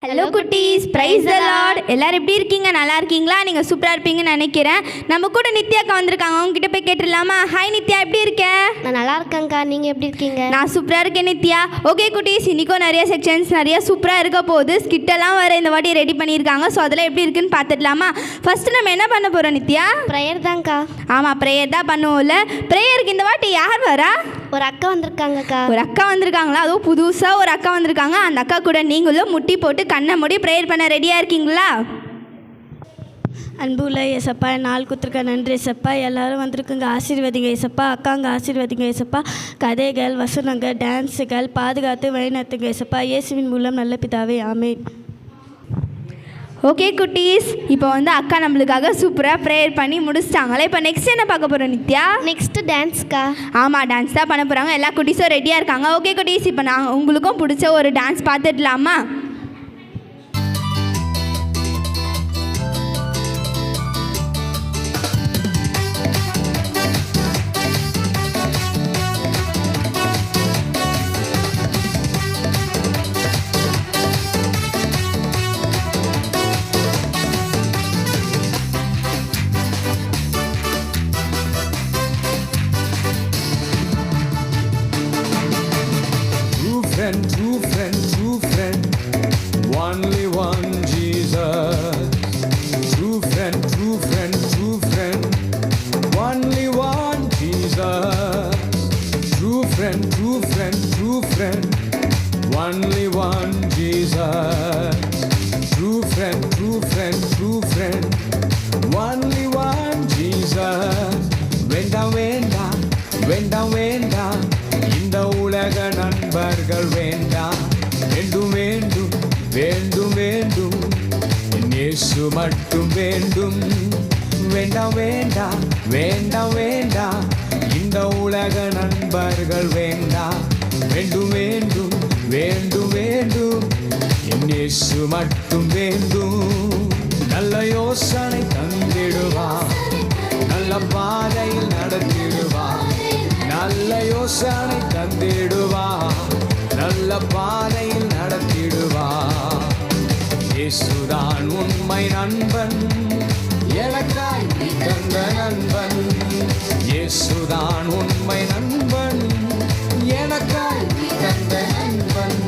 Hello குட்டீஸ், praise the Lord. எல்லாரும் எப்படி இருக்கீங்க? நல்லா இருக்கீங்களா? நீங்கள் சூப்பராக இருப்பீங்கன்னு நினைக்கிறேன். நம்ம கூட நித்யாக்கா வந்திருக்காங்க, அவங்ககிட்ட போய் கேட்டுடலாமா? ஹாய் நித்யா, எப்படி இருக்க? நான் நல்லா இருக்கேங்க்கா, நீங்கள் எப்படி இருக்கீங்க? நான் சூப்பராக இருக்கேன் நித்யா. ஓகே குட்டீஸ், இன்றைக்கும் நிறைய செக்ஷன்ஸ் நிறைய சூப்பராக இருக்க போகுது. ஸ்கிட்டெல்லாம் வர இந்த வாட்டி ரெடி பண்ணியிருக்காங்க. ஸோ அதெல்லாம் எப்படி இருக்குன்னு பார்த்துடலாமா? ஃபஸ்ட்டு நம்ம என்ன பண்ண போகிறோம் நித்யா? ப்ரேயர் தான்க்கா. ஆமாம், ப்ரேயர் தான் பண்ணுவோம்ல. ப்ரேயருக்கு இந்த வாட்டி யார் வரா? ஒரு அக்கா வந்திருக்காங்கக்கா. ஒரு அக்கா வந்திருக்காங்களா? அதுவும் புதுசாக ஒரு அக்கா வந்திருக்காங்க. அந்த அக்கா கூட நீங்களும் முட்டி போட்டு கண்ணை மூடி ப்ரேயர் பண்ண ரெடியாக இருக்கீங்களா? அன்புள்ள ஏசப்பா, நாள் குத்துருக்க நன்றி ஏசப்பா. எல்லோரும் வந்திருக்குங்க, ஆசீர்வதிங்க ஏசப்பா. அக்காங்க ஆசீர்வதிங்க ஏசப்பா. கதைகள், வசனங்கள், டான்ஸுகள் பாதுகாத்து வழிநடத்துங்க ஏசப்பா. இயேசுவின் மூலம் நல்ல பிதாவே, ஆமென். ஓகே குட்டீஸ், இப்போ வந்து அக்கா நம்மளுக்காக சூப்பராக ப்ரேயர் பண்ணி முடிச்சிட்டாங்களே. இப்போ நெக்ஸ்ட் என்ன பார்க்க போகிறோம் நித்யா? நெக்ஸ்ட்டு டான்ஸ்க்கா. ஆமாம், டான்ஸ் தான் பண்ண போகிறாங்க. எல்லா குட்டீஸும் ரெடியாக இருக்காங்க. ஓகே குட்டீஸ், இப்போ நாங்கள் உங்களுக்கும் பிடிச்ச ஒரு டான்ஸ் பார்த்துடலாமா? True friend, only one Jesus. True friend, only one Jesus. True friend, only one Jesus. True friend, only one Jesus. வேண்டாம் இந்த உலக நண்பர்கள் வேண்டாம். வேண்டும் என் இயேசு மட்டும் வேண்டும். வேண்டாம் இந்த உலக நண்பர்கள் வேண்டாம். வேண்டும் என் இயேசு மட்டும் வேண்டும். நல்ல யோசனை தந்திடுவார், நல்ல பாதையில் நடத்திடுவார். நல்ல யோசனை தந்திடுவார், நல்ல பாதையில் நடத்திடுவார். இயேசுதான் உண்மை நண்பன், எனக்காய் நீ தந்த நண்பன். இயேசுதான் உண்மை நண்பன், எனக்காய் நீ தந்த நண்பன்.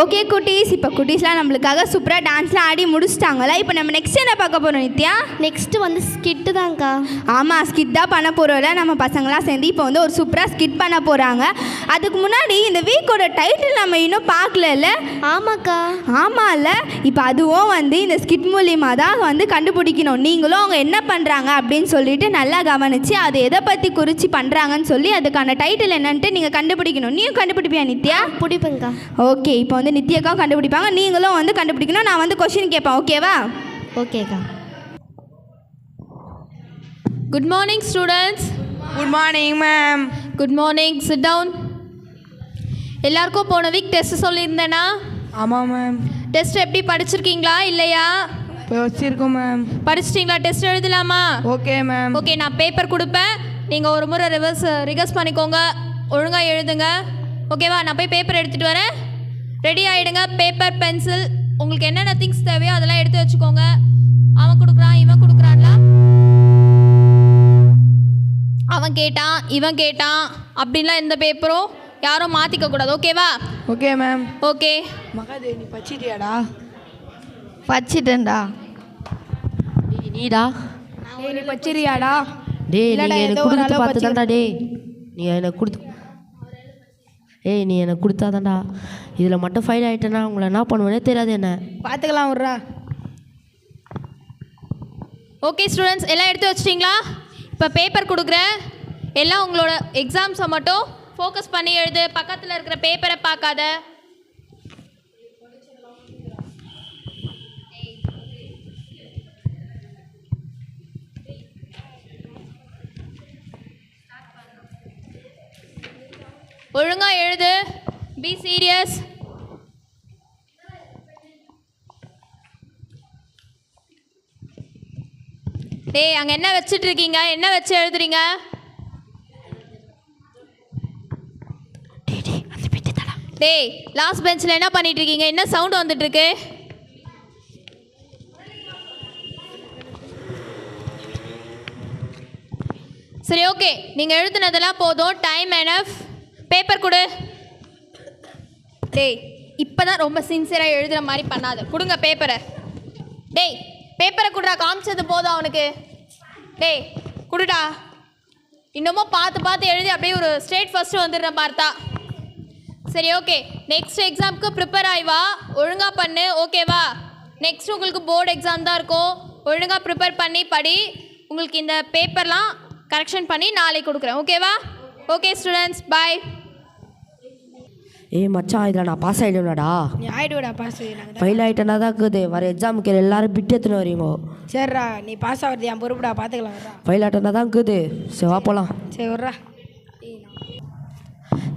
ஓகே குட்டீஸ், இப்போ குட்டீஸ்லாம் நம்மளுக்காக சூப்பராக டான்ஸ்லாம் ஆடி முடிச்சிட்டாங்களா? இப்போ நம்ம நெக்ஸ்ட் என்ன பார்க்க போகிறோம் நித்யா? நெக்ஸ்ட்டு வந்து ஸ்கிட்டு தான்க்கா. ஆமாம், ஸ்கிட் தான் பண்ண போகிறோம்ல. நம்ம பசங்களாம் சேர்ந்து இப்போ வந்து ஒரு சூப்பராக ஸ்கிட் பண்ண போகிறாங்க. அதுக்கு முன்னாடி இந்த வீக்கோட டைட்டில் நம்ம இன்னும் பார்க்கல. ஆமாக்கா. ஆமாம்ல, இப்போ அதுவும் வந்து இந்த ஸ்கிட் மூலியமாக தான் வந்து கண்டுபிடிக்கணும். நீங்களும் அவங்க என்ன பண்ணுறாங்க அப்படின்னு சொல்லிட்டு நல்லா கவனித்து அது எதை பற்றி குறித்து பண்ணுறாங்கன்னு சொல்லி அதுக்கான டைட்டில் என்னன்ட்டு நீங்கள் கண்டுபிடிக்கணும். நீயும் கண்டுபிடிப்பியா நித்யா? பிடிப்பேங்க்கா. ஓகே, இப்போ வந்து நித்யாக்கா கண்டுபிடிப்பாங்க, நீங்களும் வந்து கண்டுபிடிக்கணும். நான் வந்து கொஸ்டின் கேட்பேன், ஓகேவா? ஓகேக்கா. Good morning students. Good morning ma'am. Good morning, sit down. எல்லாருக்கும் போன வீக் டெஸ்ட் சொல்லியிருந்தேனா? ஆமாம் மேம். டெஸ்ட் எப்படி படிச்சிருக்கீங்களா இல்லையா? வச்சிருக்கோம் மேம். படிச்சிட்டிங்களா? டெஸ்ட் எழுதலாமா? Okay ma'am. ஓகே, நான் பேப்பர் கொடுப்பேன், நீங்கள் ஒரு முறை ரிகர்ஸ் பண்ணிக்கோங்க, ஒழுங்காக எழுதுங்க, ஓகேவா? நான் போய் பேப்பர் எடுத்துகிட்டு வரேன், ரெடி ஆகிடுங்க. பேப்பர், பென்சில், உங்களுக்கு என்னென்ன திங்ஸ் தேவையோ அதெல்லாம் எடுத்து வச்சுக்கோங்க. அவன் கொடுக்குறான், இவன் கொடுக்குறான்ல, அவன் கேட்டான், இவன் கேட்டான் அப்படின்லாம் எந்த பேப்பரும் யாரும் மாற்றிக்க கூடாது, ஓகேவா? Okay ma'am. ஓகே. மகாதேவி, நீ பச்சிட்டியாடா? பச்சிட்டேன்டா. நீடா? நீ பச்சிரியாடா? டேய், நீங்கள் எனக்கு கொடுத்து பார்த்துதான்டா. டேய், நீங்கள் எனக்கு கொடுத்து நீ எனக்கு கொடுத்தாதான்டா. இதில் மட்டும் ஃபைல் ஆகிட்டேன்னா உங்களை என்ன பண்ணுவேனே தெரியாது. என்ன பார்த்துக்கலாம் விட்றா. ஓகே ஸ்டூடெண்ட்ஸ், எல்லாம் எடுத்து வச்சிட்டிங்களா? இப்போ பேப்பர் கொடுக்குறேன், எல்லாம் உங்களோட எக்ஸாம்ஸை மட்டும் ஃபோக்கஸ் பண்ணி எழுது. பக்கத்தில் இருக்கிற பேப்பரை பார்க்காத. ஒழுங்காக எழுது. Be serious. டேய் அங்கே என்ன வச்சுட்டு இருக்கீங்க? என்ன வச்சு எழுதுறீங்க? டேய் லாஸ்ட் பெஞ்சில் என்ன பண்ணிட்டு இருக்கீங்க? என்ன சவுண்ட் வந்துட்டு இருக்கு? சரி ஓகே, நீங்கள் எழுதுனதெல்லாம் போதும். Time enough. பேப்பர் கொடு. டேய் இப்போ தான் ரொம்ப சின்சியராக எழுதுகிற மாதிரி பண்ணாது. கொடுங்க பேப்பரை. டேய் பேப்பரை கொடுடா. காமிச்சது போதும் அவனுக்கு. டேய் கொடுடா. இன்னமும் பார்த்து பார்த்து எழுதி அப்படியே ஒரு ஸ்டேட் ஃபஸ்ட்டு வந்துடுறேன் பார்த்தா. சரி ஓகே, நெக்ஸ்ட் எக்ஸாமுக்கு ப்ரிப்பேர் ஆகிவா. ஒழுங்காக பண்ணு, ஓகேவா? நெக்ஸ்ட் உங்களுக்கு போர்டு எக்ஸாம் தான் இருக்கும். ஒழுங்காக ப்ரிப்பேர் பண்ணி படி. உங்களுக்கு இந்த பேப்பர்லாம் கரெக்ஷன் பண்ணி நாளைக்கு கொடுக்குறேன், ஓகேவா? ஓகே ஸ்டூடெண்ட்ஸ், பாய். ஏய் மச்சான், இதில் நான் பாஸ் ஆகிடுவேனாடா? நீ ஆயிடுவடா பாஸ். ஃபெயில் ஆகிட்டேன்னா தான் இருக்குது. வர எக்ஸாமுக்கு எல்லாரும் பிட்டு எடுத்துன்னு வரீங்க. சரிடா, நீ பாஸ் ஆகிறது என் பொறுப்புடா, பார்த்துக்கலாம். வர்றா. ஃபெயில் ஆகிட்டேன்னா தான் இருக்குது. சரி வா போகலாம். சரி வர்றா.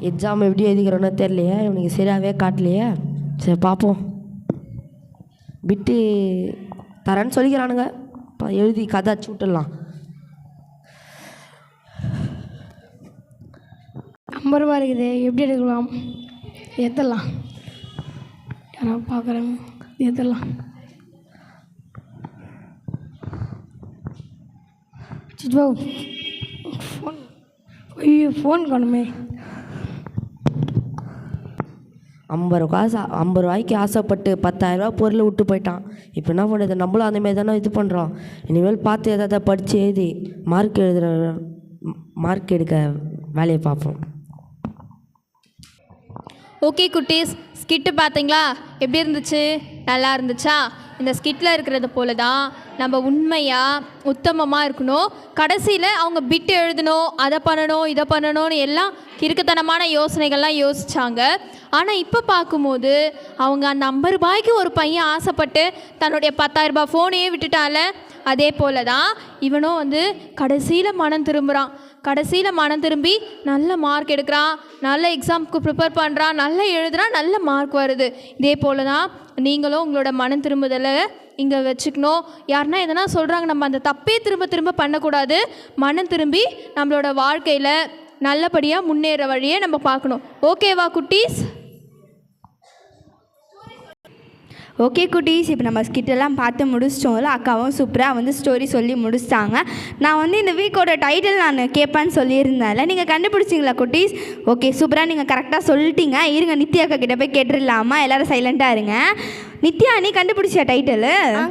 எக்ஸாம் எப்படி எழுதிக்கிறோன்னு தெரியலையே, இவனுக்கு சரியாகவே காட்டலையே. சரி பார்ப்போம். பிட்டு தரேன்னு சொல்லிக்கிறானுங்க. எழுதி கதை அச்சு விட்டுடலாம். 50 ரூபா இருக்குது, எப்படி எடுக்கலாம்? ஏற்றலாம். யாராவது பார்க்குறாங்க, ஏற்றலாம். சிஜ்வா ஃபோன். ஐயோ ஃபோன் காணுமே. 50 ரூபாய்க்கு ஆசைப்பட்டு 10,000 ரூபா பொருள் விட்டு போயிட்டான். இப்போ என்ன பண்ணுறது? நம்மளும் அந்தமாரி தானே இது பண்ணுறோம். இனிமேல் பார்த்து எதாவது படித்து எழுதி மார்க் எடுக்க வேலையை பார்ப்போம். ஓகே குட்டீஸ், ஸ்கிட்டு பார்த்தீங்களா? எப்படி இருந்துச்சு? நல்லா இருந்துச்சா? இந்த ஸ்கிட்டில் இருக்கிறது போல தான் நம்ம உண்மையாக உத்தமமாக இருக்கணும். கடைசியில் அவங்க பிட்டு எழுதணும், அதை பண்ணணும், இதை பண்ணணும்னு எல்லாம் கிறுக்குத்தனமான யோசனைகள்லாம் யோசித்தாங்க. ஆனால் இப்போ பார்க்கும்போது அவங்க அந்த 50 ரூபாய்க்கு ஒரு பையன் ஆசைப்பட்டு தன்னுடைய 10,000 ரூபாய் ஃபோனையே விட்டுட்டால, அதே போல தான் இவனும் வந்து கடைசியில் மனம் திரும்புகிறான். கடைசியில் மனம் திரும்பி நல்ல மார்க் எடுக்கிறான், நல்ல எக்ஸாமுக்கு ப்ரிப்பேர் பண்ணுறான், நல்லா எழுதுகிறான், நல்ல மார்க் வருது. இதே போல் தான் நீங்களும் உங்களோட மனம் திரும்புதலை இங்கே வச்சுக்கணும். யாருன்னா எதனா சொல்கிறாங்க, நம்ம அந்த தப்பே திரும்ப திரும்ப பண்ணக்கூடாது. மனம் திரும்பி நம்மளோட வாழ்க்கையில் நல்லபடியாக முன்னேற வழியை நம்ம பார்க்கணும். ஓகேவா குட்டீஸ்? ஓகே குட்டீஸ், இப்போ நம்ம ஸ்கிட்டெல்லாம் பார்த்து முடிச்சிட்டோம்ல. அக்காவும் சூப்பராக வந்து ஸ்டோரி சொல்லி முடிச்சிட்டாங்க. நான் வந்து இந்த வீக்கோட டைட்டில் நான் கேட்பேன்னு சொல்லியிருந்தேன்ல, நீங்கள் கண்டுபிடிச்சிங்களா குட்டீஸ்? ஓகே சூப்பராக நீங்கள் கரெக்டாக சொல்லிட்டீங்க. இருங்க நித்யா அக்கா கிட்டே போய் கேட்டுடலாமா? எல்லோரும் சைலண்ட்டாக இருங்க. நித்யா, நீ கண்டுபிடிச்ச டைட்டில்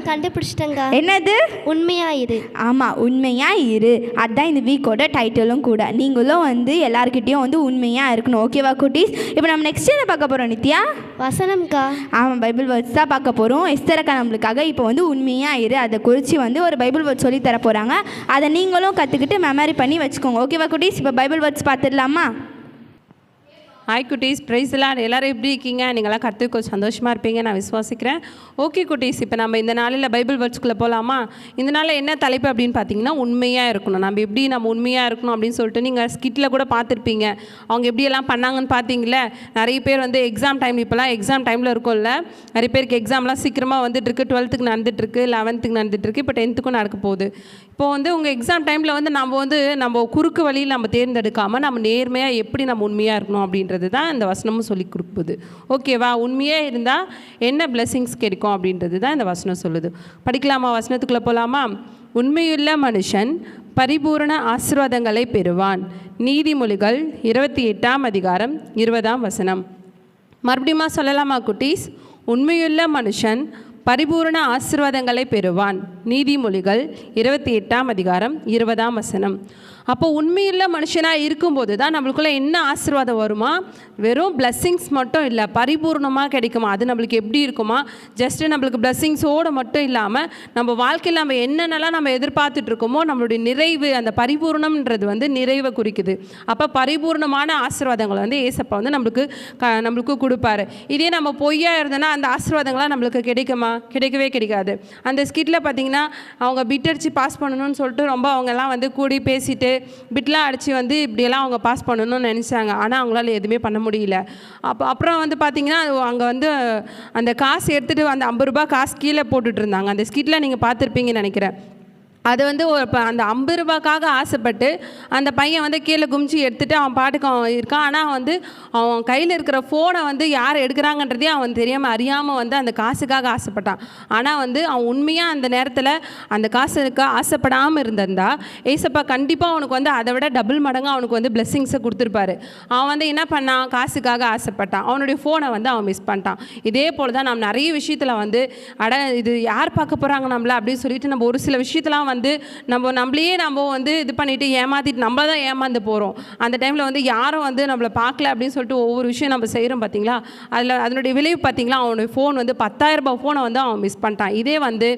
கண்டுபிடிச்சிட்டேங்க. என்னது? உண்மையா இரு. ஆமாம், உண்மையாக இரு. அதுதான் இந்த வீக்கோட டைட்டிலும் கூட. நீங்களும் வந்து எல்லாருக்கிட்டேயும் வந்து உண்மையாக இருக்கணும். ஓகேவா குட்டீஸ்? இப்போ நம்ம நெக்ஸ்ட் என்ன பார்க்க போகிறோம் நித்யா? வசனம்க்கா. ஆமாம், பைபிள் வேர்ட்ஸ் தான் பார்க்க போகிறோம். எஸ்தரக்கா நம்மளுக்காக இப்போ வந்து உண்மையாக இரு அதை குறித்து வந்து ஒரு பைபிள் வேர்ட்ஸ் சொல்லி தர போகிறாங்க. அதை நீங்களும் கற்றுக்கிட்டு மெமரி பண்ணி வச்சுக்கோங்க. ஓகேவா குட்டீஸ்? இப்போ பைபிள் வேர்ட்ஸ் பார்த்துடலாமா? ஹாய் குட்டீஸ், ப்ரைஸ் எல்லாம் எல்லோரும் எப்படி இருக்கீங்க? நீங்களாம் கற்றுக்க கொஞ்சம் சந்தோஷமாக இருப்பீங்க நான் விசுவாசிக்கிறேன். ஓகே குட்டீஸ், இப்போ நம்ம இந்த நாளில் பைபிள் வேர்ட்ஸ்குள்ளே போகலாமா? இந்த நாளில் என்ன தலைப்பு அப்படின்னு பார்த்தீங்கன்னா உண்மையாக இருக்கணும். நம்ம எப்படி உண்மையாக இருக்கணும் அப்படின்னு சொல்லிட்டு நீங்கள் ஸ்கிட்டில் கூட பார்த்துருப்பீங்க. அவங்க எப்படியெல்லாம் பண்ணாங்கன்னு பார்த்தீங்களே. நிறைய பேர் வந்து எக்ஸாம் டைம், இப்போலாம் எக்ஸாம் டைமில் இருக்கும்ல, நிறைய பேருக்கு எக்ஸாம்லாம் சீக்கிரமாக வந்துட்டுருக்கு. 12th நடந்துகிட்ருக்கு, 11th நடந்துகிட்ருக்கு, இப்போ 10th நடக்க போகுது. இப்போது வந்து உங்கள் எக்ஸாம் டைமில் வந்து நம்ம குறுக்கு வழியில் நம்ம தேர்ந்தெடுக்காமல் நம்ம நேர்மையாக எப்படி நம்ம உண்மையாக இருக்கணும் அப்படின்றது தான் இந்த வசனமும் சொல்லி கொடுக்குது. ஓகேவா? உண்மையாக இருந்தால் என்ன பிளெஸிங்ஸ் கிடைக்கும் அப்படின்றது தான் இந்த வசனம் சொல்லுது. படிக்கலாமா? வசனத்துக்குள்ளே போகலாமா? உண்மையுள்ள மனுஷன் பரிபூரண ஆசீர்வாதங்களை பெறுவான். நீதிமொழிகள் 28ஆம் அதிகாரம் 20ஆம் வசனம். மறுபடியுமா சொல்லலாமா குட்டீஸ்? உண்மையுள்ள மனுஷன் பரிபூரண ஆசீர்வாதங்களை பெறுவான். நீதிமொழிகள் 28ஆம் அதிகாரம் 20ஆம் வசனம். அப்போ உண்மையுள்ள மனுஷனாக இருக்கும்போது தான் நம்மளுக்குள்ளே என்ன ஆசீர்வாதம் வருமா? வெறும் பிளஸ்ஸிங்ஸ் மட்டும் இல்லை, பரிபூர்ணமாக கிடைக்குமா? அது நம்மளுக்கு எப்படி இருக்குமா? ஜஸ்ட்டு நம்மளுக்கு பிளஸ்ஸிங்ஸோடு மட்டும் இல்லாமல் நம்ம வாழ்க்கையில் நம்ம என்னென்னலாம் நம்ம எதிர்பார்த்துட்ருக்கோமோ நம்மளுடைய நிறைவு, அந்த பரிபூர்ணம்ன்றது வந்து நிறைவை குறிக்குது. அப்போ பரிபூர்ணமான ஆசீர்வாதங்களை வந்து ஏசப்பா வந்து நம்மளுக்கு கொடுப்பாரு. இதே நம்ம பொய்யா இருந்தோன்னா அந்த ஆசீர்வாதங்களாம் நம்மளுக்கு கிடைக்குமா? கிடைக்கவே கிடைக்காது. அந்த ஸ்கிட்டில் பார்த்திங்கன்னா அவங்க பிட்டடிச்சு பாஸ் பண்ணணும்னு சொல்லிட்டு ரொம்ப அவங்கெல்லாம் வந்து கூடி பேசிட்டு பிட்லாம் அடித்து வந்து இப்படியெல்லாம் அவங்க பாஸ் பண்ணணும்னு நினச்சாங்க. ஆனால் அவங்களால எதுவுமே பண்ண முடியல. அப்புறம் வந்து பார்த்திங்கன்னா அங்கே வந்து அந்த காசு எடுத்துகிட்டு அந்த 50 ரூபா காசு கீழே போட்டுட்டு இருந்தாங்க. அந்த ஸ்கிட்டில் நீங்கள் பார்த்துருப்பீங்கன்னு நினைக்கிறேன். அது வந்து அந்த 50 ரூபாய்க்காக ஆசைப்பட்டு அந்த பையன் வந்து கீழே குமிச்சு எடுத்துகிட்டு அவன் பாட்டுக்கு அவன் இருக்கான். ஆனால் வந்து அவன் கையில் இருக்கிற ஃபோனை வந்து யார் எடுக்கிறாங்கன்றதே அவன் தெரியாமல் அறியாமல் வந்து அந்த காசுக்காக ஆசைப்பட்டான். ஆனால் வந்து அவன் உண்மையாக அந்த நேரத்தில் அந்த காசுக்கு ஆசைப்படாமல் இருந்திருந்தா ஏசப்பா கண்டிப்பாக அவனுக்கு வந்து அதை விட டபுள் மடங்காக அவனுக்கு வந்து பிளெஸ்ஸிங்ஸை கொடுத்துருப்பாரு. அவன் வந்து என்ன பண்ணான், காசுக்காக ஆசைப்பட்டான், அவனுடைய ஃபோனை வந்து அவன் மிஸ் பண்ணிட்டான். இதே போல் தான் நம்ம நிறைய விஷயத்தில் வந்து இது யார் பார்க்க போகிறாங்க நம்மள அப்படின்னு சொல்லிட்டு நம்ம ஒரு சில விஷயத்தெலாம் வந்து நம்மளையே வந்து இது பண்ணிவிட்டு ஏமாற்றிட்டு நம்மள தான் ஏமாந்து போகிறோம். அந்த டைமில் வந்து யாரும் வந்து நம்மளை பார்க்கல அப்படின்னு சொல்லிட்டு ஒவ்வொரு விஷயம் நம்ம செய்கிறோம் பார்த்தீங்களா. அதனுடைய விளைவு பார்த்தீங்களா, அவனுடைய ஃபோன் வந்து 10,000 ரூபாய் ஃபோனை வந்து அவன் மிஸ் பண்ணிட்டான். இதே வந்து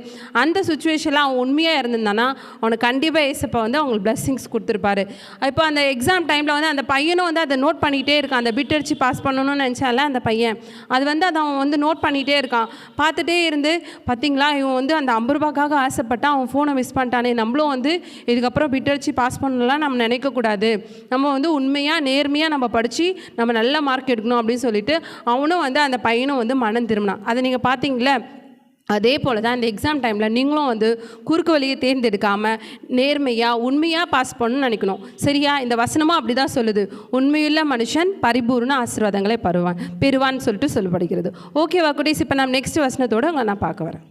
அந்த சுச்சுவேஷனில் அவன் உண்மையாக இருந்திருந்தானா அவனுக்கு கண்டிப்பாக ஏசப்பா வந்து அவங்களுக்கு பிளெஸ்ஸிங்ஸ் கொடுத்துருப்பாரு. இப்போ அந்த எக்ஸாம் டைமில் வந்து அந்த பையனும் வந்து அதை நோட் பண்ணிகிட்டே இருக்கான். அந்த பிட் அடித்து பாஸ் பண்ணணும்னு நினச்சால அந்த பையன் அது வந்து அதை அவன் வந்து நோட் பண்ணிகிட்டே இருக்கான். பார்த்துட்டே இருந்து பார்த்தீங்களா இவன் வந்து அந்த 50 ரூபாய்க்காக ஆசைப்பட்டான், அவன் ஃபோனை மிஸ் பண்ணிட்டானே, நம்மளும் வந்து இதுக்கப்புறம் பிட் அடித்து பாஸ் பண்ணலாம் நம்ம நினைக்கக்கூடாது. நம்ம வந்து உண்மையாக நேர்மையாக நம்ம படித்து நம்ம நல்ல மார்க் எடுக்கணும் அப்படின்னு சொல்லிட்டு அவனும் வந்து அந்த பையனும் வந்து மனம் திரும்பினான். அதை நீங்கள் பார்த்தீங்களே, அதே போல் தான் இந்த எக்ஸாம் டைமில் நீங்களும் வந்து குறுக்கு வழியை தேர்ந்தெடுக்காமல் நேர்மையாக உண்மையாக பாஸ் பண்ணணும்னு நினைக்கணும். சரியா? இந்த வசனமும் அப்படி தான் சொல்லுது, உண்மையுள்ள மனுஷன் பரிபூர்ண ஆசீர்வாதங்களை பெறுவான்னு சொல்லிட்டு சொல்லப்படுகிறது. ஓகேவா குட்டீஸ்? இப்போ நம்ம நெக்ஸ்ட் வசனத்தோடு உங்களை நான் பார்க்க வரேன்.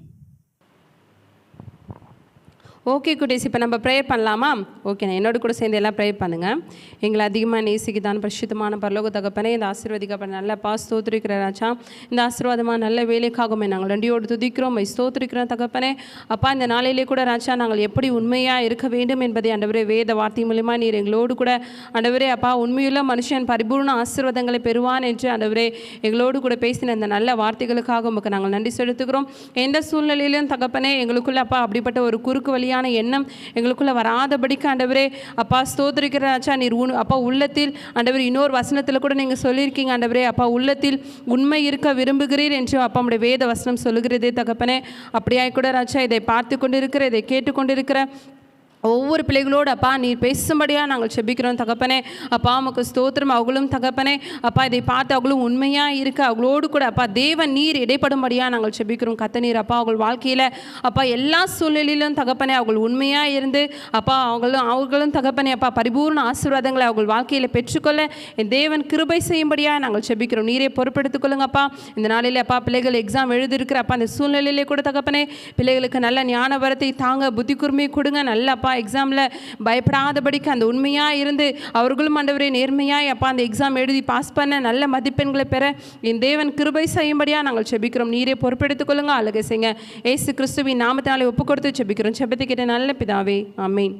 ஓகே குட்டீஸ், இப்போ நம்ம ப்ரேயர் பண்ணலாமா? ஓகே, நான் என்னோட கூட சேர்ந்து எல்லாம் ப்ரேயர் பண்ணுங்கள். எங்களை அதிகமாக நேசிக்குதான் பரிசுத்தமான பரலோக தகப்பனே, இந்த ஆசீர்வதிக்கப்பட்ட நல்ல ஸ்தோத்திரிக்கிற ராஜா, இந்த ஆசீர்வாதமாக நல்ல வேலைக்காகவே நாங்கள் ரெண்டியோடு துதிக்கிறோம், ஸ்தோத்திரிக்கிறோம் தகப்பனே. அப்பா, இந்த நாளிலே கூட ராஜா நாங்கள் எப்படி உண்மையாக இருக்க வேண்டும் என்பதை ஆண்டவரே வேத வார்த்தை மூலிமா நீர் எங்களோடு கூட ஆண்டவரே அப்பா உண்மையுள்ள மனுஷன் பரிபூர்ண ஆசீர்வாதங்களை பெறுவான் என்று ஆண்டவரே எங்களோடு கூட பேசின இந்த நல்ல வார்த்தைகளுக்காக உங்களுக்கு நாங்கள் நன்றி செலுத்துகிறோம். எந்த சூழ்நிலையிலும் தகப்பனே எங்களுக்குள்ள அப்பா அப்படிப்பட்ட ஒரு குறுக்கு வழி எண்ணம் எங்களுக்குள்ள வராதபடிக்கு ஆண்டவரே அப்பா ஸ்தோத்திரிக்கிற ராஜா நீர் அப்பா உள்ளத்தில் ஆண்டவர் இன்னொரு வசனத்தில் கூட நீங்கள் சொல்லியிருக்கீங்க ஆண்டவரே அப்பா உள்ளத்தில் உண்மை இருக்க விரும்புகிறீர் என்று அப்பா நம்முடைய வேத வசனம் சொல்லுகிறதே தகப்பனே. அப்படியாய் கூட ராஜா இதை பார்த்து கொண்டிருக்கிற இதை கேட்டுக்கொண்டிருக்கிற ஒவ்வொரு பிள்ளைகளோடு அப்பா நீர் பேசும்படியாக நாங்கள் செபிக்கிறோம் தகப்பனே. அப்பா உமக்கு ஸ்தோத்திரம். அவங்களும் தகப்பனே அப்பா இதை பார்த்து அவங்களும் உண்மையாக இருக்க அவங்களோடு கூட அப்பா தேவன் நீர் இடைப்படும்படியாக நாங்கள் செபிக்கிறோம் கத்த நீர். அப்பா அவங்கள் வாழ்க்கையில் அப்பா எல்லா சூழ்நிலையிலும் தகப்பனே அவர்கள் உண்மையாக இருந்து அப்பா அவர்களும் தகப்பனே அப்பா பரிபூர்ண ஆசீர்வாதங்களை அவர்கள் வாழ்க்கையில் பெற்றுக்கொள்ள என் தேவன் கிருபை செய்யும்படியாக நாங்கள் செபிக்கிறோம். நீரே பொறுப்பெடுத்துக் கொள்ளுங்கப்பா. இந்த நாளில் அப்பா பிள்ளைகள் எக்ஸாம் எழுதியிருக்கிற அப்பா அந்த சூழ்நிலையிலே கூட தகப்பனே பிள்ளைகளுக்கு நல்ல ஞான வரத்தை தாங்க, புத்தி கூர்மையை கொடுங்க. நல்ல அப்பா எக்ஸாமில் பயப்படாதபடிக்கு அந்த உண்மையாக இருந்து அவர்களும் ஆண்டவரே நேர்மையாக அப்பா அந்த எக்ஸாம் எழுதி பாஸ் பண்ண நல்ல மதிப்பெண்களை பெற என் தேவன் கிருபை செய்யும்படியாக நாங்கள் செபிக்கிறோம். நீரே பொறுப்பெடுத்துக் கொள்ளுங்க, அழகை செய்யுங்க. இயேசு கிறிஸ்துவின் நாமத்தினாலே ஒப்பு கொடுத்து செபிக்கிறோம். செபத்தை கேட்ட நல்ல பிதாவே, ஆமென்.